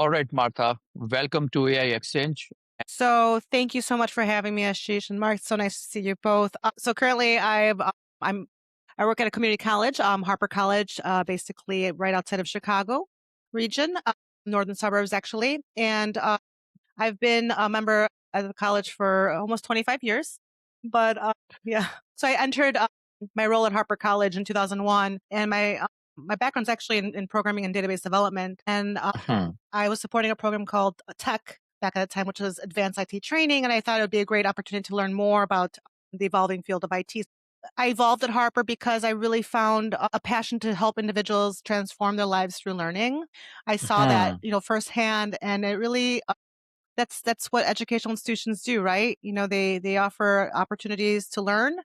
All right, Martha, welcome to AI Exchange. So thank you so much for having me, Ashish and Mark. It's so nice to see you both. So currently, I work at a community college, Harper College, basically right outside of Chicago region, northern suburbs actually. And I've been a member of the college for almost 25 years. But yeah, so I entered my role at Harper College in 2001, and my background's actually in programming and database development. And Mhm. I was supporting a program called Tech back at the time, which was advanced IT training. And I thought it would be a great opportunity to learn more about the evolving field of IT. I evolved at Harper because I really found a passion to help individuals transform their lives through learning. I saw that, Mhm. firsthand, and it really that's what educational institutions do, right? They offer opportunities to learn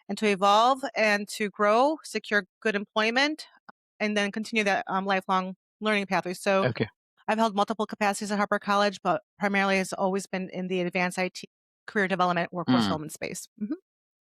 and to evolve and to grow, secure good employment, and then continue that lifelong learning pathway. So Okay. I've held multiple capacities at Harper College, but primarily has always been in the advanced IT career development workforce Mm. development space. All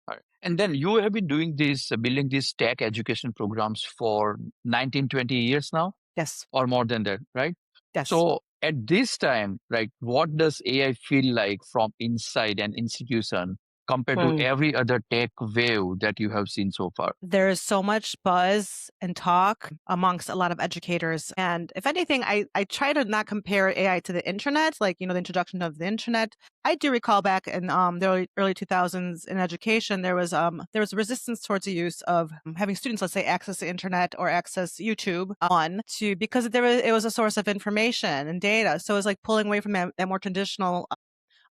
right. And then you have been doing this, building these tech education programs for 19, 20 years now, Yes. or more than that, right? Yes. So at this time, right, what does AI feel like from inside an institution compared to Mm. every other tech wave that you have seen so far? There's so much buzz and talk amongst a lot of educators. And if anything, I try to not compare AI to the internet, like, the introduction of the internet. I do recall back in the early 2000s in education, there was resistance towards the use of having students, let's say, access the internet or access YouTube because it was a source of information and data. So it was like pulling away from that more traditional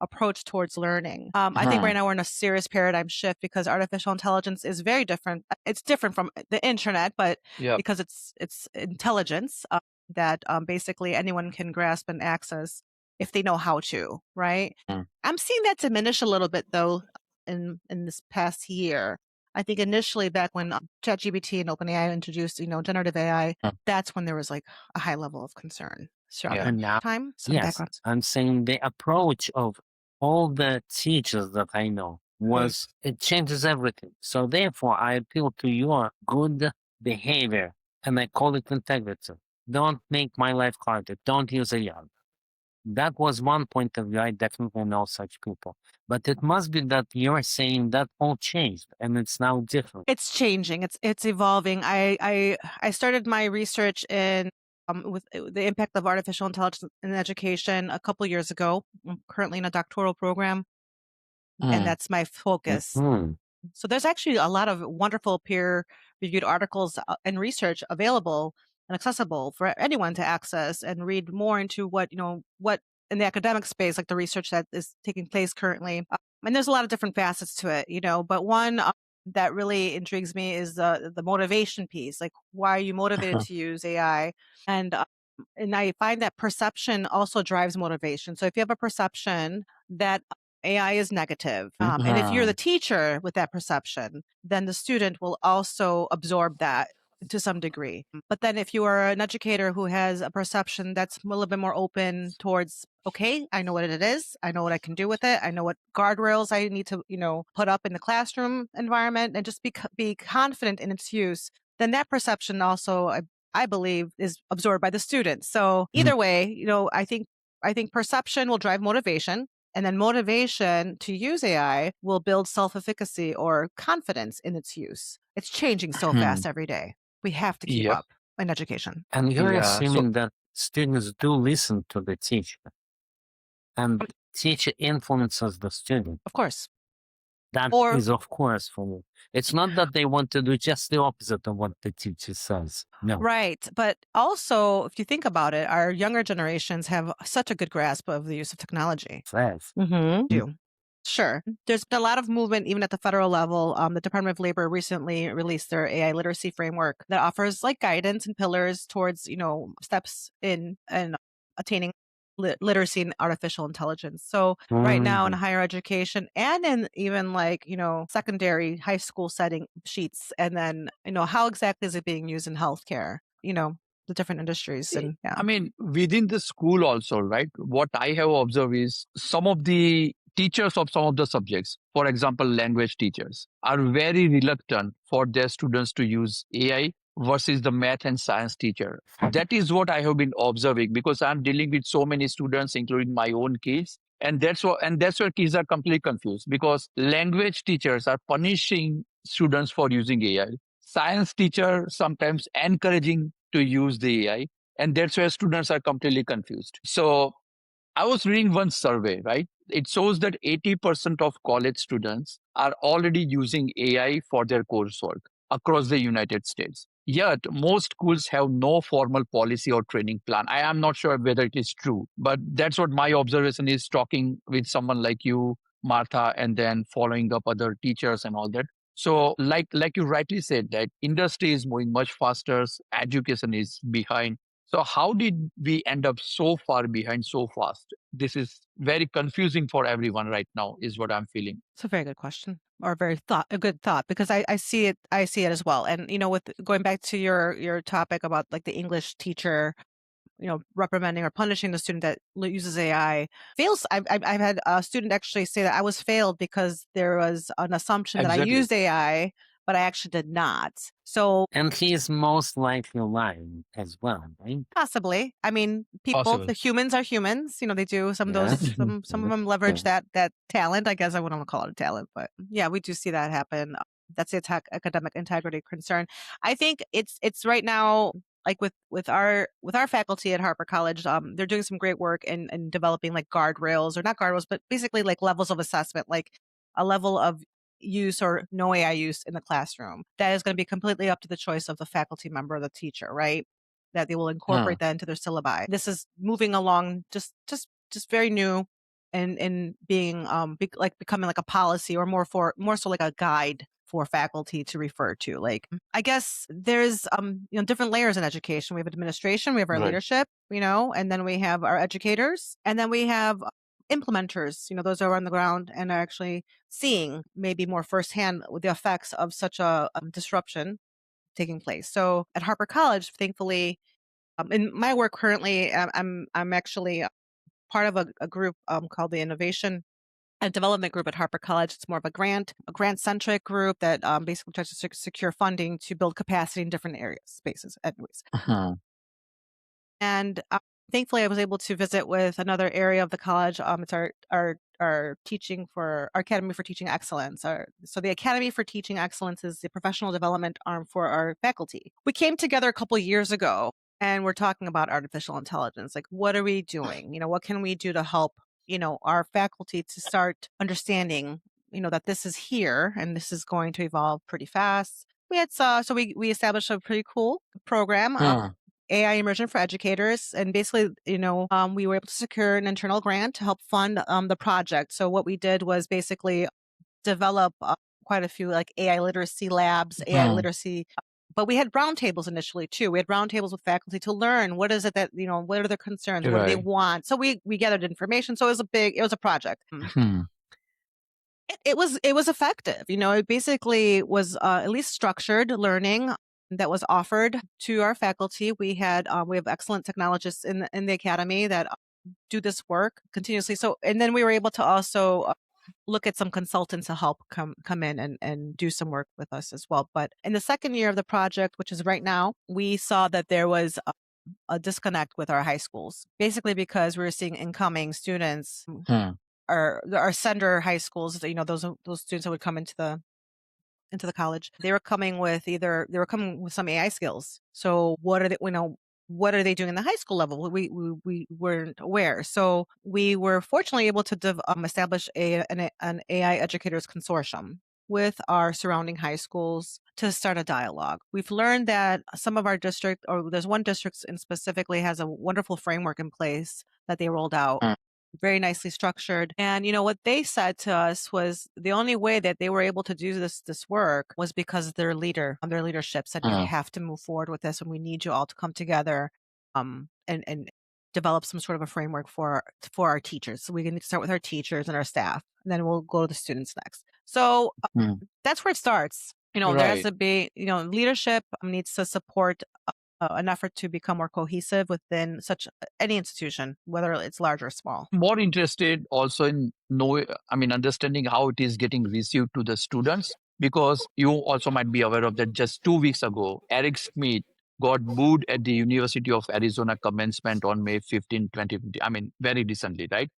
approach towards learning. I think right Mhm. now we're in a serious paradigm shift because artificial intelligence is very different. It's different from the internet, but Yep. because it's intelligence that basically anyone can grasp and access if they know how to, right? Mm. I'm seeing that diminish a little bit though in this past year. I think initially back when ChatGPT and OpenAI introduced, generative AI, Mm. that's when there was like a high level of concern Yeah. surrounding And now, time, some yes, backgrounds. I'm saying the approach of all the teachers that I know was it changes everything. So therefore, I appeal to your good behavior, and I call it integrity. Don't make my life harder. Don't use AI. That was one point of view. I definitely know such people, but it must be that you're saying that all changed and it's now different. It's changing. It's evolving. I started my research in with the impact of artificial intelligence in education a couple years ago. I'm currently in a doctoral program, and Mm. that's my focus. Mhm. So there's actually a lot of wonderful peer-reviewed articles and research available and accessible for anyone to access and read more into what in the academic space, like the research that is taking place currently. And there's a lot of different facets to it, but one that really intrigues me is the motivation piece. Like, why are you motivated to use AI? And and I find that perception also drives motivation. So if you have a perception that AI is negative. And if you're the Mhm. teacher with that perception, then the student will also absorb that to some degree. But then if you are an educator who has a perception that's a little bit more open towards, okay, I know what it is. I know what I can do with it. I know what guardrails I need to, put up in the classroom environment and just be confident in its use, then that perception also, I believe, is absorbed by the student. So Mhm. either way, I think perception will drive motivation, and then motivation to use AI will build self-efficacy or confidence in its use. It's changing so fast Mhm. every day. We have to keep Yep. up in education. And you're Yeah. So assuming that students do listen to the teacher and teacher influences the student. Of course. That Or is, of course, for me. It's not that they want to do just the opposite of what the teacher says. No. right. But also, if you think about it, our younger generations have such a good grasp of the use of technology. Says. Do. Sure. There's been a lot of movement even at the federal level. The Department of Labor recently released their AI literacy framework that offers like guidance and pillars towards, steps in and attaining literacy in artificial intelligence. So right now in Mhm. higher education and in even like, secondary high school setting sheets, and then, how exactly is it being used in healthcare, the different industries and yeah. I mean, within the school also, right? What I have observed is some of the teachers of some of the subjects, for example, language teachers, are very reluctant for their students to use AI. versus the math and science teacher. That is what I have been observing because I'm dealing with so many students, including my own kids. And that's where kids are completely confused because language teachers are punishing students for using AI. Science teacher sometimes encouraging to use the AI. And that's where students are completely confused. So I was reading one survey, right? It shows that 80% of college students are already using AI for their coursework across the United States. Yet, most schools have no formal policy or training plan. I am not sure whether it is true, but that's what my observation is talking with someone like you, Martha, and then following up other teachers and all that. So, like you rightly said, that industry is moving much faster, education is behind. So how did we end up so far behind so fast? This is very confusing for everyone right now, is what I'm feeling. It's a very good question, or a good thought, because I see it. I see it as well. And with going back to your topic about like the English teacher, reprimanding or punishing the student that uses AI, fails. I've had a student actually say that I was failed because there was an assumption that I Exactly. used AI, but I actually did not. So And he is most likely lying as well, right? possibly, I mean, Possible. the humans are humans. They do some of Yeah. those. Some of them leverage that talent. I guess I wouldn't call it a talent, but yeah, we do see that happen. That's the academic integrity concern. I think it's right now, like with our faculty at Harper College, they're doing some great work in developing like guardrails, or not guardrails, but basically like levels of assessment, like a level of use or no AI use in the classroom. That is going to be completely up to the choice of the faculty member or the teacher, right? That they will incorporate that into their syllabi. This is moving along, just very new, and being becoming like a policy, or more so like a guide for faculty to refer to. Like, I guess there's different layers in education. We have administration, we have our Right. leadership, and then we have our educators, and then we have implementers, those are on the ground and are actually seeing maybe more firsthand the effects of such a disruption taking place. So at Harper College, thankfully, in my work currently, I'm actually part of a group called the Innovation and Development Group at Harper College. It's more of a grant centric group that basically tries to secure funding to build capacity in different areas, spaces, anyways. And thankfully, I was able to visit with another area of the college. It's our teaching for our Academy for Teaching Excellence. So the Academy for Teaching Excellence is the professional development arm for our faculty. We came together a couple of years ago, and we're talking about artificial intelligence. Like, what are we doing? What can we do to help our faculty to start understanding that this is here and this is going to evolve pretty fast. We had so we established a pretty cool program. AI Immersion for educators. And basically, we were able to secure an internal grant to help fund the project. So what we did was basically develop quite a few like AI literacy labs, AI literacy. But we had roundtables initially too. We had roundtables with faculty to learn what is it that, what are their concerns? What do they Right. want? So we gathered information. So it was a project. It was effective. It basically was at least structured learning that was offered to our faculty. We have excellent technologists in the academy that do this work continuously. So, and then we were able to also look at some consultants to help come in and do some work with us as well. But in the second year of the project, which is right now, we saw that there was a disconnect with our high schools, basically because we were seeing incoming students, our sender high schools, those students that would come into the college. They were coming with some AI skills. So what are they doing in the high school level? We weren't aware. So we were fortunately able to establish an AI educators consortium with our surrounding high schools to start a dialogue. We've learned that some of our district, or there's one district in specifically, has a wonderful framework in place that they rolled out. Very nicely structured. And what they said to us was the only way that they were able to do this work was because their leadership said, you have to move forward with this, and we need you all to come together and develop some sort of a framework for our teachers. So we need to start with our teachers and our staff, and then we'll go to the students next. So that's where it starts. There has to be, leadership needs to support an effort to become more cohesive within any institution, whether it's large or small. More interested also in understanding how it is getting received to the students. because you also might be aware of that just 2 weeks ago, Eric Schmidt got booed at the University of Arizona commencement on May 15, 2020. I mean, very recently, right?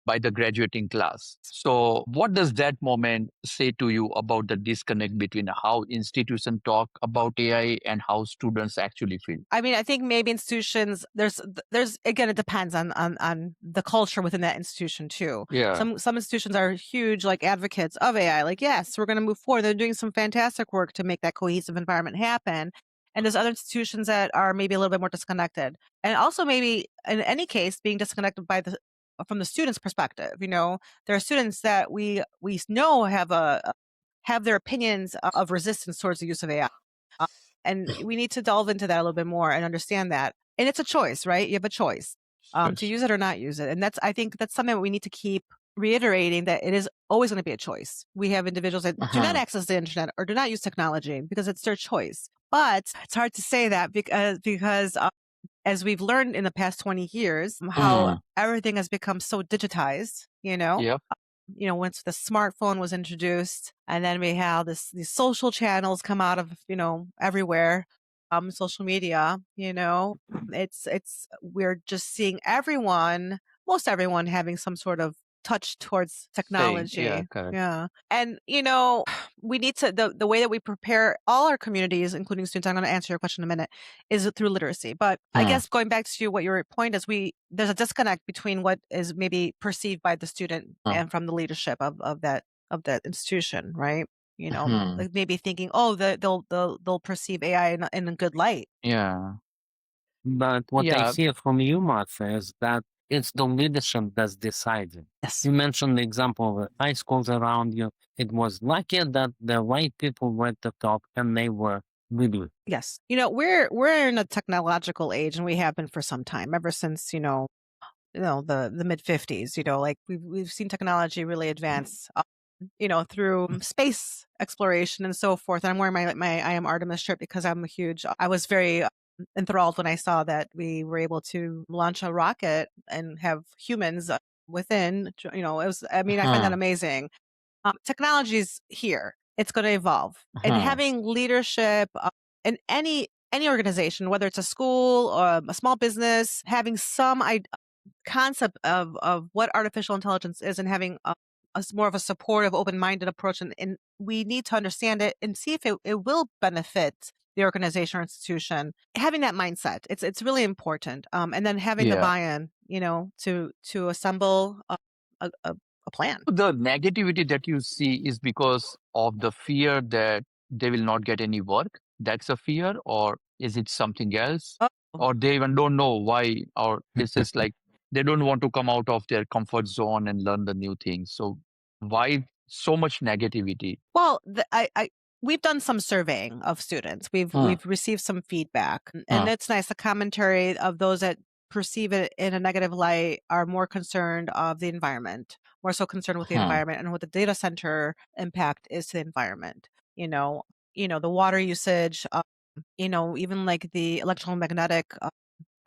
By the graduating class. So, what does that moment say to you about the disconnect between how institutions talk about AI and how students actually feel? I mean, I think maybe institutions there's again, it depends on the culture within that institution too. Yeah. Some institutions are huge like advocates of AI, like yes, we're going to move forward. They're doing some fantastic work to make that cohesive environment happen. And there's other institutions that are maybe a little bit more disconnected, and also maybe in any case being disconnected by the from the student's perspective. You know, there are students that we know have their opinions of resistance towards the use of AI. And we need to delve into that a little bit more and understand that. And it's a choice, right? You have a choice to use it or not use it. And I think that's something that we need to keep reiterating, that it is always going to be a choice. We have individuals that do not access the internet or do not use technology because it's their choice. But it's hard to say that because as we've learned in the past 20 years, how everything has become so digitized, you know? Yep. You know, once the smartphone was introduced, and then we have these social channels come out of, you know, everywhere, social media, you know, we're just seeing most everyone having some sort of touch towards technology. Yeah, correct. Yeah. And, you know, we need to, the way that we prepare all our communities, including students, I'm going to answer your question in a minute, is through literacy. But I guess going back to what your point is, there's a disconnect between what is maybe perceived by the student and from the leadership of that institution, right? You know, like maybe thinking, oh, they'll perceive AI in a good light. Yeah. But what I Yeah. hear from you, Martha, is that it's the leadership that's deciding. Yes. You mentioned the example of the high schools around you. It was lucky that the right people were at the top and they were leading. Yes. You know, we're in a technological age, and we have been for some time, ever since, you know, the mid 50s, you know, like we've seen technology really advance, you know, through space exploration and so forth. And I'm wearing my I Am Artemis shirt because I was very enthralled when I saw that we were able to launch a rocket and have humans within, you know, I find that amazing. Technology's here. It's going to evolve. And having leadership in any organization, whether it's a school or a small business, having some concept of what artificial intelligence is, and having a more of a supportive, open-minded approach, and we need to understand it and see if it will benefit the organization or institution. Having that mindset, it's really important. And then having the buy-in, you know, to assemble a plan. The negativity that you see is because of the fear that they will not get any work. That's a fear, or is it something else? Oh. Or they even don't know why, or it's just like they don't want to come out of their comfort zone and learn the new things. So why so much negativity? Well, we've done some surveying of students. We've received some feedback, and it's nice. The commentary of those that perceive it in a negative light are more concerned of the environment, more so concerned with the environment and what the data center impact is to the environment. You know, the water usage, you know, even like the electromagnetic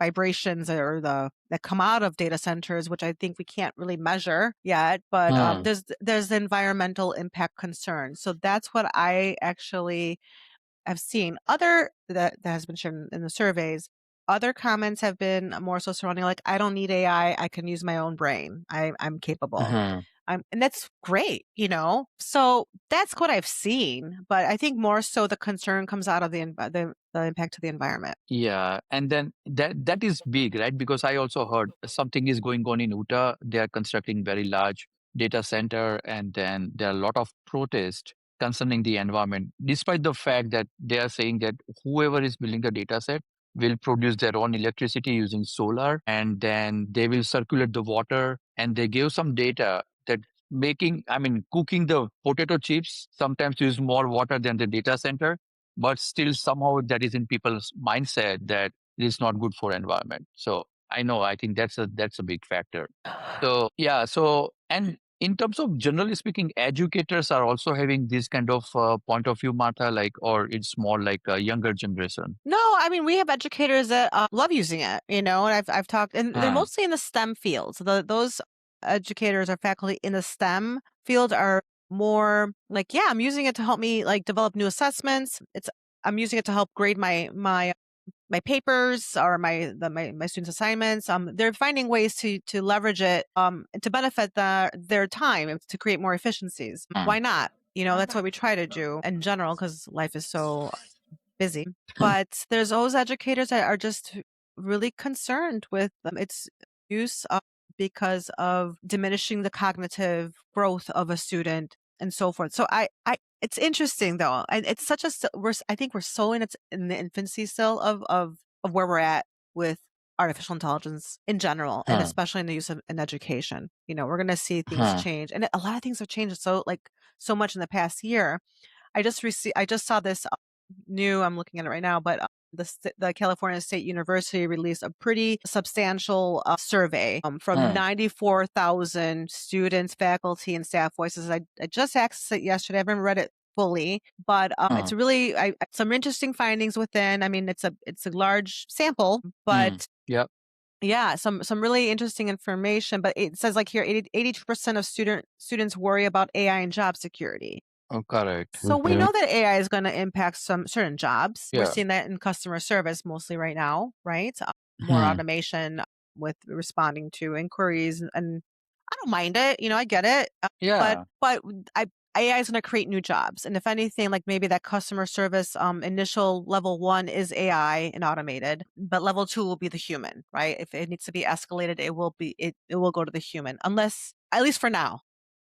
vibrations that come out of data centers, which I think we can't really measure yet, but there's the environmental impact concern. So that's what I actually have seen. Other that has been shown in the surveys. Other comments have been more so surrounding, like, I don't need AI. I can use my own brain. I'm capable. And that's great, you know? So that's what I've seen. But I think more so the concern comes out of the impact to the environment. Yeah, and then that is big, right? Because I also heard something is going on in Utah. They are constructing very large data center, and then there are a lot of protests concerning the environment, despite the fact that they are saying that whoever is building the data set will produce their own electricity using solar, and then they will circulate the water. And they give some data that cooking the potato chips sometimes use more water than the data center, but still somehow that is in people's mindset that it is not good for environment. So I think that's a big factor. So yeah, and in terms of generally speaking, educators are also having this kind of point of view, Martha, like, or it's more like a younger generation. No, I mean, we have educators that love using it, you know, and I've talked, and they're mostly in the STEM fields. Those educators or faculty in the STEM field are more like, yeah, I'm using it to help me like develop new assessments. I'm using it to help grade my papers or my students' assignments. They're finding ways to leverage it to benefit their time and to create more efficiencies. Why not? That's what we try to do in general because life is so busy. But there's those educators that are just really concerned with its use because of diminishing the cognitive growth of a student and so forth. So it's interesting though, and it's such a I think we're so in the infancy still of where we're at with artificial intelligence in general, and especially in the use of in education. We're going to see things change, and a lot of things have changed so much in the past year. I just saw this new. I'm looking at it right now, but the California State University released a pretty substantial survey from 94,000 students, faculty, and staff voices. I just accessed it yesterday. I haven't read it fully, but it's really some interesting findings within. I mean, it's a large sample, but Yep. yeah, some really interesting information. But it says like here, 82% of students worry about AI and job security. Oh, correct. So we know that AI is going to impact some certain jobs. We're Yeah. seeing that in customer service mostly right now, right? More automation with responding to inquiries, and I don't mind it. I get it. Yeah. But AI is going to create new jobs, and if anything, like maybe that customer service initial level 1 is AI and automated, but level 2 will be the human, right? If it needs to be escalated, it will go to the human, unless at least for now.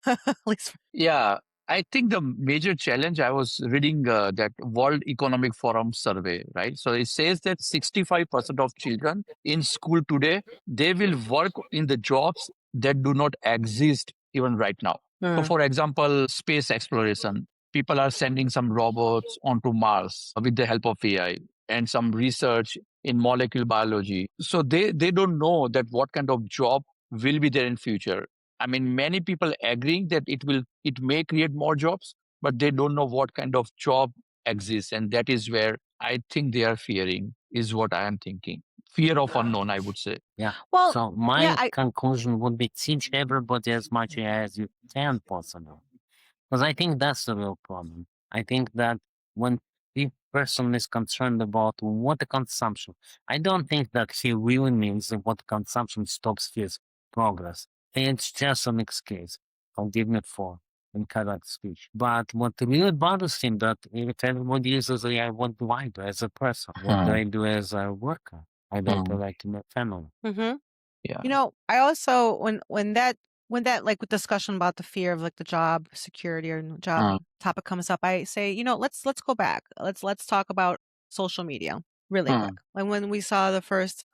At least Yeah, I think the major challenge, I was reading that World Economic Forum survey, right? So it says that 65% of children in school today, they will work in the jobs that do not exist even right now. So for example, space exploration, people are sending some robots onto Mars with the help of AI and some research in molecular biology. So they don't know that what kind of job will be there in future. I mean, many people agreeing that it may create more jobs, but they don't know what kind of job exists. And that is where I think they are fearing, is what I am thinking. Fear of unknown, I would say. Yeah. Well, So yeah, my conclusion would be teach everybody as much as you can possible. Because I think that's the real problem. I think that when the person is concerned about what the consumption, I don't think that he really means that what consumption stops his progress. It's just an excuse. Forgive me for incorrect speech. But what really bothers him that if everybody uses AI, what do I do as a person? What do I do as a worker? I don't provide to my family. mm-hmm. Yeah. I also when that like with discussion about the fear of like the job security or job topic comes up, I say, let's go back. Let's talk about social media really quick. And when we saw the first,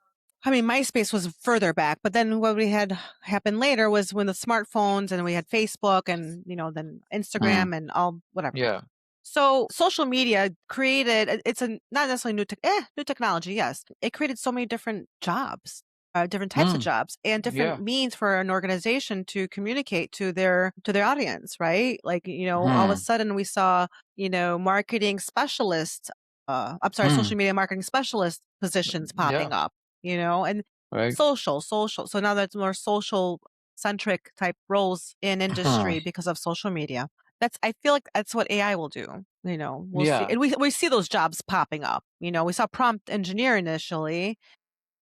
I mean, MySpace was further back, but then what we had happen later was when the smartphones and we had Facebook and then Instagram and all whatever. Yeah. So social media created it's a not necessarily new technology, yes. It created so many different jobs, different types of jobs and different Yeah. means for an organization to communicate to their audience, right? Like, all of a sudden we saw, marketing specialists, I'm sorry, social media marketing specialist positions popping Yeah. up, and Right. social. So now that's more social centric type roles in industry because of social media. I feel like that's what AI will do. We'll see. Yeah. And we see those jobs popping up. We saw prompt engineer initially,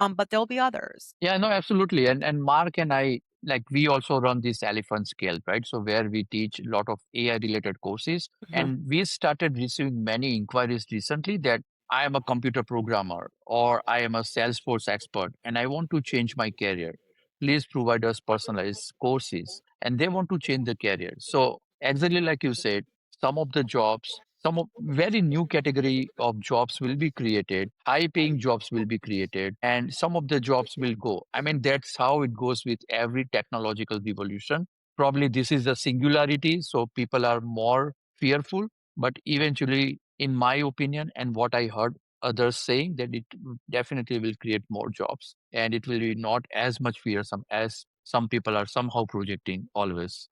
but there'll be others. Yeah, no, absolutely. And Mark and I, like, we also run this elephant scale, right? So where we teach a lot of AI related courses. And we started receiving many inquiries recently that I am a computer programmer or I am a Salesforce expert and I want to change my career. Please provide us personalized courses. And they want to change the career. So exactly like you said, some of the jobs, some of very new category of jobs will be created, high paying jobs will be created, and some of the jobs will go. I mean, that's how it goes with every technological revolution. Probably this is a singularity, so people are more fearful, but eventually, in my opinion and what I heard others saying, that it definitely will create more jobs and it will be not as much fearsome as some people are somehow projecting always.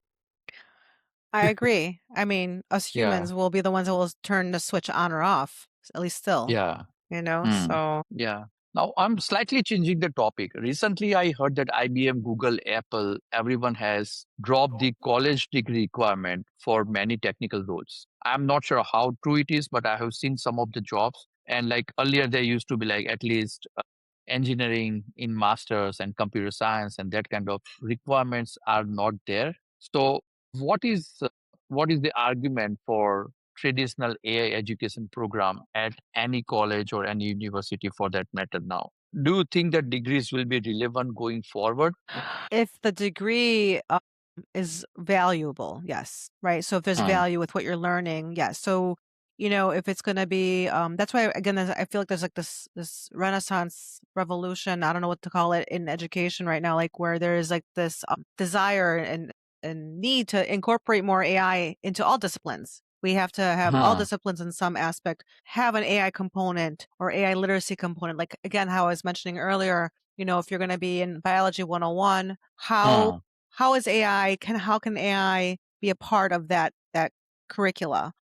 I agree. I mean, us Yeah. humans will be the ones that will turn the switch on or off, at least still, Yeah. So Yeah. Now, I'm slightly changing the topic. Recently, I heard that IBM, Google, Apple, everyone has dropped the college degree requirement for many technical roles. I'm not sure how true it is, but I have seen some of the jobs. And like earlier, there used to be like at least engineering in masters and computer science, and that kind of requirements are not there. So, what is uh, what is the argument for traditional AI education program at any college or any university for that matter now? Do you think that degrees will be relevant going forward? If the degree is valuable, yes, right? So if there's Hmm. value with what you're learning, yes. So, if it's going to be, that's why again, I feel like there's like this Renaissance revolution. I don't know what to call it in education right now, like where there is like this desire and need to incorporate more AI into all disciplines. We have to have all Hmm. disciplines in some aspect have an AI component or AI literacy component. Like again, how I was mentioning earlier, if you're going to be in biology 101, Hmm. how is AI how can AI be a part of that curricula?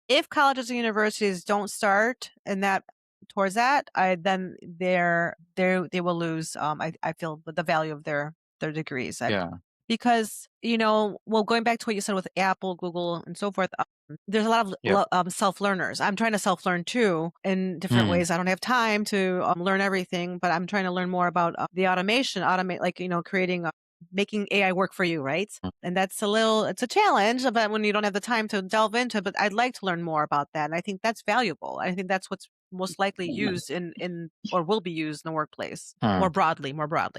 If colleges and universities don't start in that towards that, I then they will lose I feel the value of their degrees. Yeah. Because, well, going back to what you said with Apple, Google, and so forth, there's a lot of Yep. self-learners. I'm trying to self-learn too in different Hmm. ways. I don't have time to learn everything, but I'm trying to learn more about the automate, like, creating, making AI work for you, right? And it's a challenge, but when you don't have the time to delve into, but I'd like to learn more about that. And I think that's valuable. I think that's what's most likely used in or will be used in the workplace Hmm. more broadly.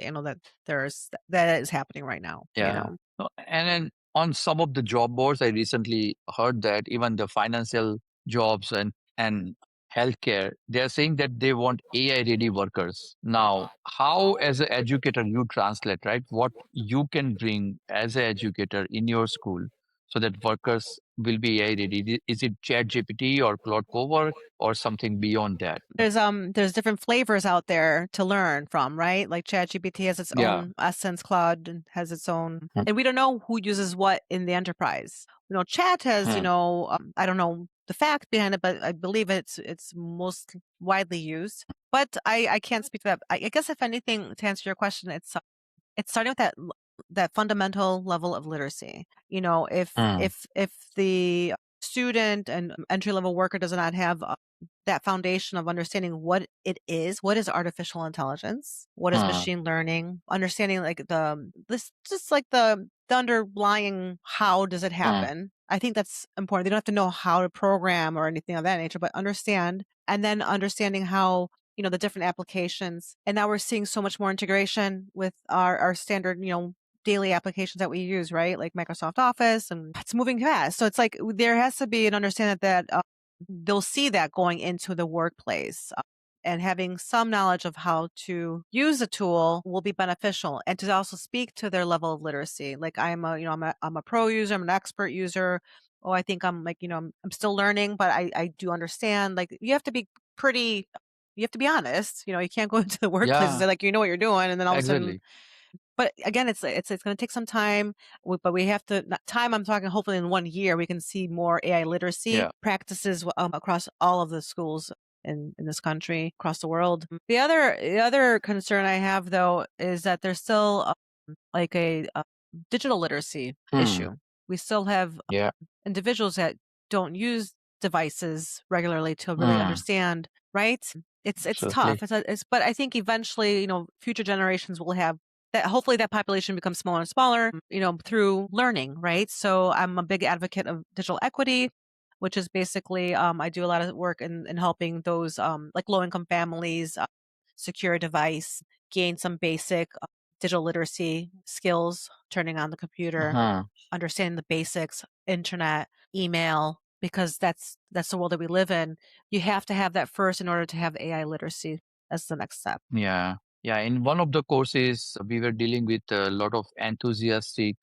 I know that that is happening right now, Yeah. No, and then on some of the job boards, I recently heard that even the financial jobs and healthcare, they're saying that they want AI ready workers. Now, how as an educator you translate, right? What you can bring as an educator in your school so that workers will be AI ready. Is it Chat GPT or Claude Cowork or something beyond that? there's different flavors out there to learn from, right? Like ChatGPT has its Yeah. own essence, Claude has its own, and we don't know who uses what in the enterprise. Chat has, Hmm. I don't know the fact behind it, but I believe it's most widely used. But I can't speak to that. I guess if anything, to answer your question, it's starting with that fundamental level of literacy. Hmm. If the student and entry level worker does not have that foundation of understanding what is artificial intelligence, what is Hmm. machine learning, understanding like the underlying how does it Hmm. happen. I think that's important. They don't have to know how to program or anything of that nature, but understand, and then understanding how the different applications. And now we're seeing so much more integration with our standard, daily applications that we use, right? Like Microsoft Office, and it's moving fast. So it's like there has to be an understanding that they'll see that going into the workplace. And having some knowledge of how to use a tool will be beneficial, and to also speak to their level of literacy. Like I'm a pro user, I'm an expert user. Oh, I think I'm like, I'm still learning, but I do understand. Like you have to be honest. You can't go into the workplace and Yeah, say like, what you're doing. And then all of a sudden, exactly. but again, it's going to take some time, but we have to, not time, I'm talking hopefully in 1 year, we can see more AI literacy Yeah. practices across all of the schools in this country, across the world. The other concern I have though is that there's still like a digital literacy Hmm. issue. We still have Yeah. individuals that don't use devices regularly to really Hmm. understand, right? It's tough. Absolutely. But I think eventually, future generations will have that. Hopefully, that population becomes smaller and smaller, through learning, right? So I'm a big advocate of digital equity, which is basically I do a lot of work in helping those like low income families secure a device, gain some basic digital literacy skills, turning on the computer, Uh-huh. understanding the basics, internet, email, because that's the world that we live in. You have to have that first in order to have AI literacy as the next step. Yeah. Yeah. In one of the courses, we were dealing with a lot of enthusiastic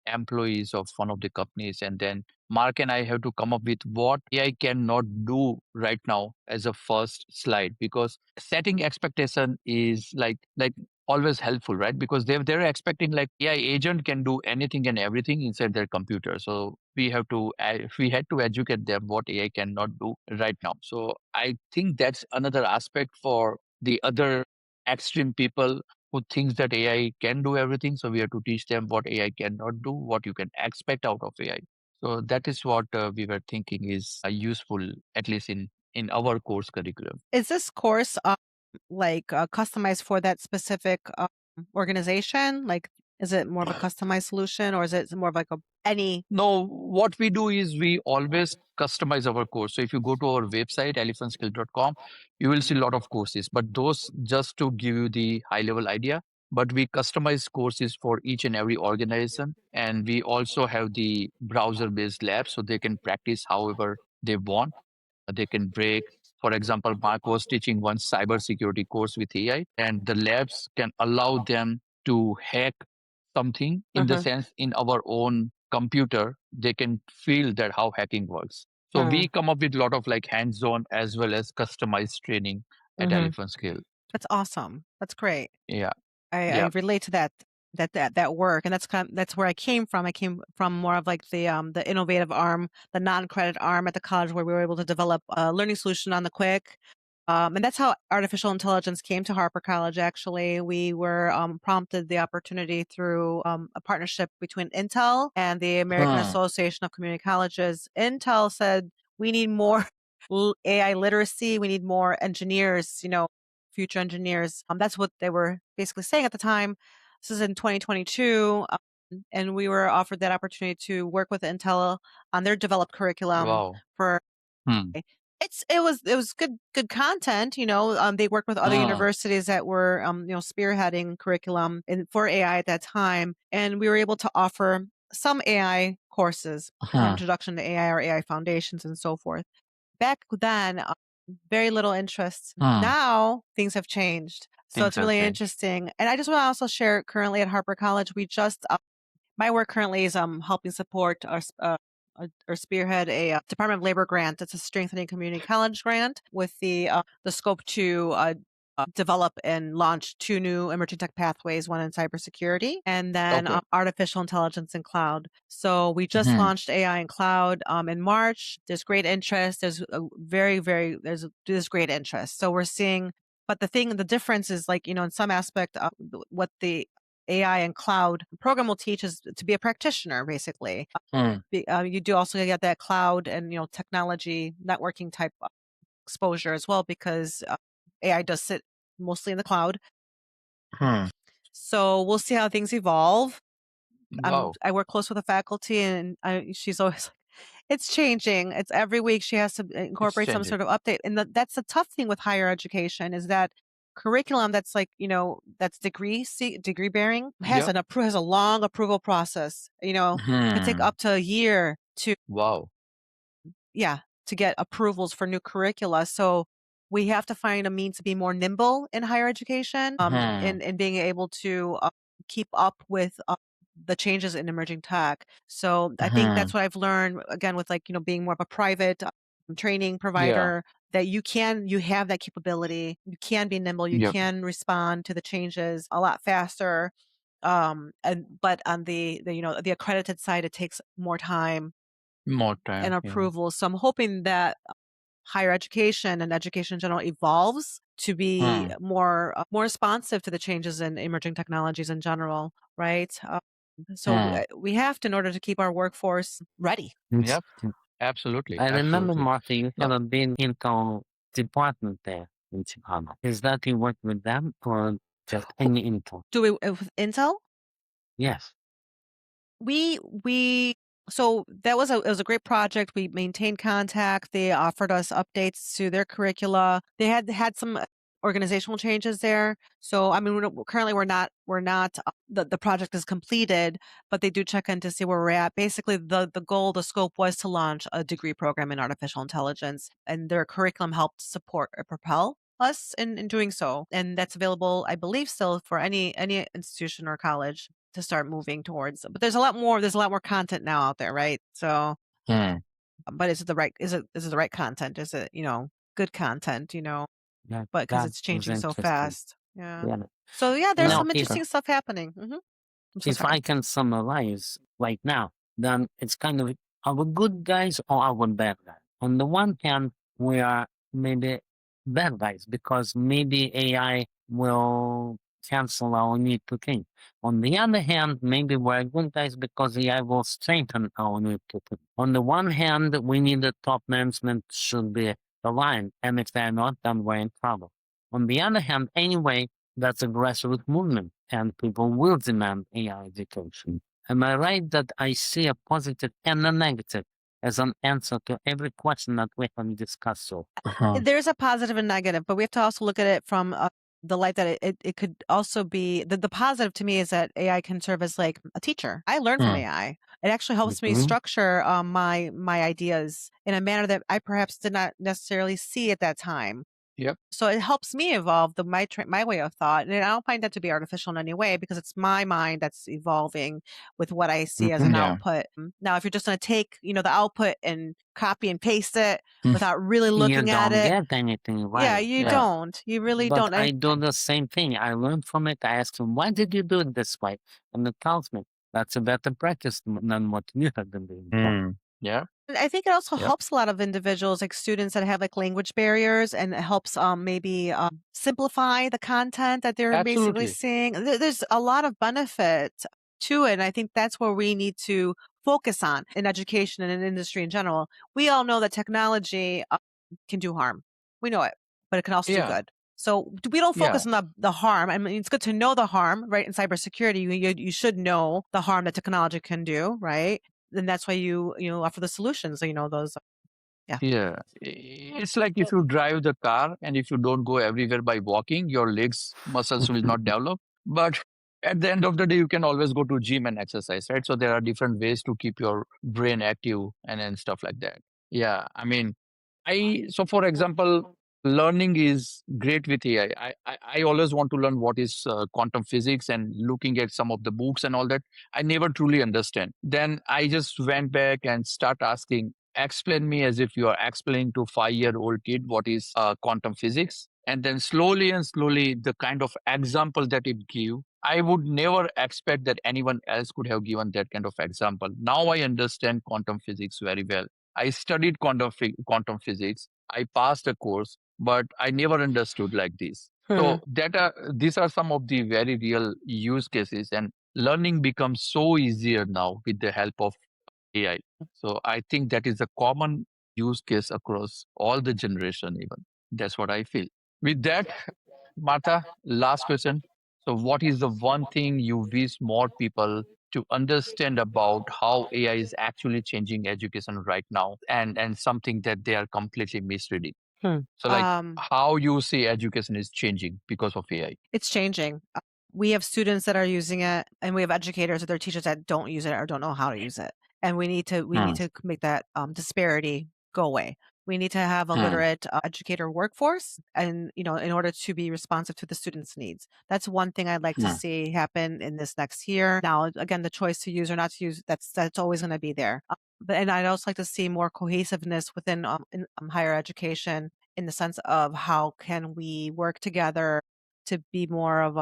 employees of one of the companies. And then Mark and I have to come up with what AI cannot do right now as a first slide, because setting expectation is like always helpful, right? Because they're expecting like AI agent can do anything and everything inside their computer. So we had to educate them what AI cannot do right now. So I think that's another aspect for the other extreme people who thinks that AI can do everything. So we have to teach them what AI cannot do, what you can expect out of AI. So that is what we were thinking is useful, at least in our course curriculum. Is this course customized for that specific organization? Like, is it more of a customized solution, or is it more of like a any? No, what we do is we always customize our course. So if you go to our website, elephantskill.com, you will see a lot of courses, but those just to give you the high level idea. But we customize courses for each and every organization. And we also have the browser based labs so they can practice however they want. They can break. For example, Mark was teaching one cybersecurity course with AI, and the labs can allow them to hack something in the Uh-huh. sense in our own computer, they can feel that how hacking works. So we come up with a lot of like hands-on as well as customized training at Mm-hmm. Elephant Scale. That's awesome. That's great. Yeah. I Yeah. relate to that work, and that's where I came from. I came from more of like the innovative arm, the non-credit arm at the college, where we were able to develop a learning solution on the quick. And that's how artificial intelligence came to Harper College. Actually, we were prompted the opportunity through a partnership between Intel and the American Association of Community Colleges. Intel said we need more AI literacy. We need more engineers. Future engineers. That's what they were basically saying at the time. This is in 2022, and we were offered that opportunity to work with Intel on their developed curriculum Wow. for. Hmm. It was good content. They worked with other universities that were spearheading curriculum for AI at that time, and we were able to offer some AI courses, introduction to AI or AI foundations, and so forth. Back then, very little interest. Now things have changed. So it's Things have really changed. interesting. And I just want to also share currently at Harper College, we just, my work currently is helping support or spearhead a Department of Labor grant. It's a strengthening community college grant with the scope to develop and launch 2 new emerging tech pathways, one in cybersecurity and then Okay. artificial intelligence and cloud. So we just launched AI and cloud in March. There's great interest. There's there's great interest. So we're seeing, but the difference is like, in some aspect, what the AI and cloud program will teach is to be a practitioner, basically. You do also get that cloud and technology networking type exposure as well, because AI does sit mostly in the cloud. So we'll see how things evolve. Wow. I work close with the faculty, and she's always like, it's changing. It's every week she has to It's incorporate some changing. sort of update. And that's the tough thing with higher education is that curriculum that's like, that's degree bearing has Yeah. has a long approval process. It could take up to a year to Wow. to get approvals for new curricula. So we have to find a means to be more nimble in higher education, and being able to keep up with the changes in emerging tech. So I think that's what I've learned again with, like, being more of a private training Yeah. provider, that you have that capability. You can be nimble. You Yep. can respond to the changes a lot faster. But on the accredited side, it takes more time More and time. Yeah. approval. So I'm hoping that higher education and education in general evolves to be more responsive to the changes in emerging technologies in general, right? So we have to, in order to keep our workforce ready. Yep. Absolutely. I remember, Absolutely. Martha, you No. have been Intel department there in Chicago. Is that you work with them or just any Intel? Do we with Intel? Yes. We so that was it was a great project. We maintained contact. They offered us updates to their curricula. They had some organizational changes there. So I mean, currently we're not the project is completed, but they do check in to see where we're at. Basically, the scope was to launch a degree program in artificial intelligence, and their curriculum helped support or propel us in doing so. And that's available, I believe, still for any institution or college to start moving towards. But there's a lot more content now out there, right? So, but is it the right content? Is it, good content, That, but because that it's was changing so interesting. fast. Yeah. Yeah. So yeah, there's Now, some interesting stuff happening. I'm so if sorry. I can summarize right now, then it's kind of our good guys or our bad guys. On the one hand, we are maybe bad guys because maybe AI will cancel our need to think. On the other hand, maybe we're good guys because AI will strengthen our need to think. On the one hand, we need the top management should be aligned, and if they're not, then we're in trouble. On the other hand, anyway, that's a grassroots movement, and people will demand AI education. Am I right that I see a positive and a negative as an answer to every question that we have discussed so far? There's a positive and negative, but we have to also look at it from the light that it could also be the positive to me is that AI can serve as like a teacher. I learn from AI. It actually helps me structure my ideas in a manner that I perhaps did not necessarily see at that time. Yep. So it helps me evolve my way of thought, and I don't find that to be artificial in any way because it's my mind that's evolving with what I see as an Yeah. output. Now, if you're just going to take the output and copy and paste it without really looking at it, you don't get anything right. yeah, you don't. You really But don't. I do the same thing. I learn from it. I ask him, why did you do it this way? And it tells me that's a better practice than what you have been doing. Yeah. I think it also Yep. helps a lot of individuals, like students that have like language barriers, and it helps maybe simplify the content that they're basically Absolutely. seeing. There's a lot of benefit to it, and I think that's where we need to focus on in education and in industry in general. We all know that technology can do harm. We know it, but it can also do Yeah. good. So we don't Yeah. focus on the harm. I mean, it's good to know the harm, right? In cybersecurity, you should know the harm that technology can do, right? And that's why you offer the solutions. Those. Yeah. Yeah. It's like if you drive the car and if you don't go everywhere by walking, your legs muscles will not develop. But at the end of the day, you can always go to gym and exercise, right? So there are different ways to keep your brain active and stuff like that. Yeah. I mean, so for example, learning is great with AI. I always want to learn what is quantum physics and looking at some of the books and all that. I never truly understand. Then I just went back and start asking, explain me as if you are explaining to 5-year-old kid what is quantum physics. And then slowly and slowly, the kind of example that it give, I would never expect that anyone else could have given that kind of example. Now I understand quantum physics very well. I studied quantum physics. I passed a course, but I never understood like this. So these are some of the very real use cases, and learning becomes so easier now with the help of AI. So I think that is a common use case across all the generation. Even that's what I feel. With that, Martha, last question. So, what is the one thing you wish more people to understand about how AI is actually changing education right now, and something that they are completely misreading? Hmm. So, like how you see education is changing because of AI. It's changing. We have students that are using it, and we have educators or their teachers that don't use it or don't know how to use it. And we need to make that disparity go away. We need to have a literate educator workforce, and in order to be responsive to the students' needs. That's one thing I'd like to see happen in this next year. Now, again, the choice to use or not to use that's always going to be there. And I'd also like to see more cohesiveness within higher education in the sense of how can we work together to be more of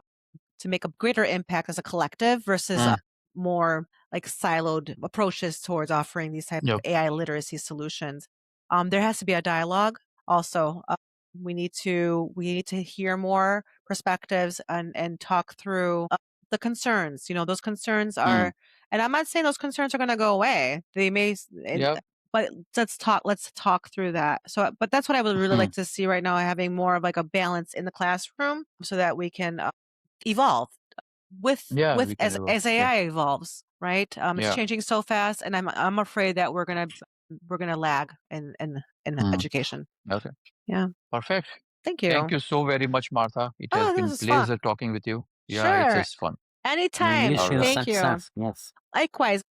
to make a greater impact as a collective versus more like siloed approaches towards offering these type of Yep. AI literacy solutions. There has to be a dialogue. Also, we need to hear more perspectives and talk through the concerns. Those concerns are, and I'm not saying those concerns are going to go away. They may, Yep. but let's talk through that. So, but that's what I would really like to see right now, having more of like a balance in the classroom so that we can evolve with Yeah, with we can evolve. as AI evolves, right? It's Yeah. changing so fast, and I'm afraid that we're gonna lag in education. Okay. Yeah. Perfect. Thank Thank you. you so very much, Martha. It has Oh, this been is fun. pleasure talking with you. Yeah, it's Sure. just fun. We Anytime. wish All you right. Thank you. success. Yes. Likewise.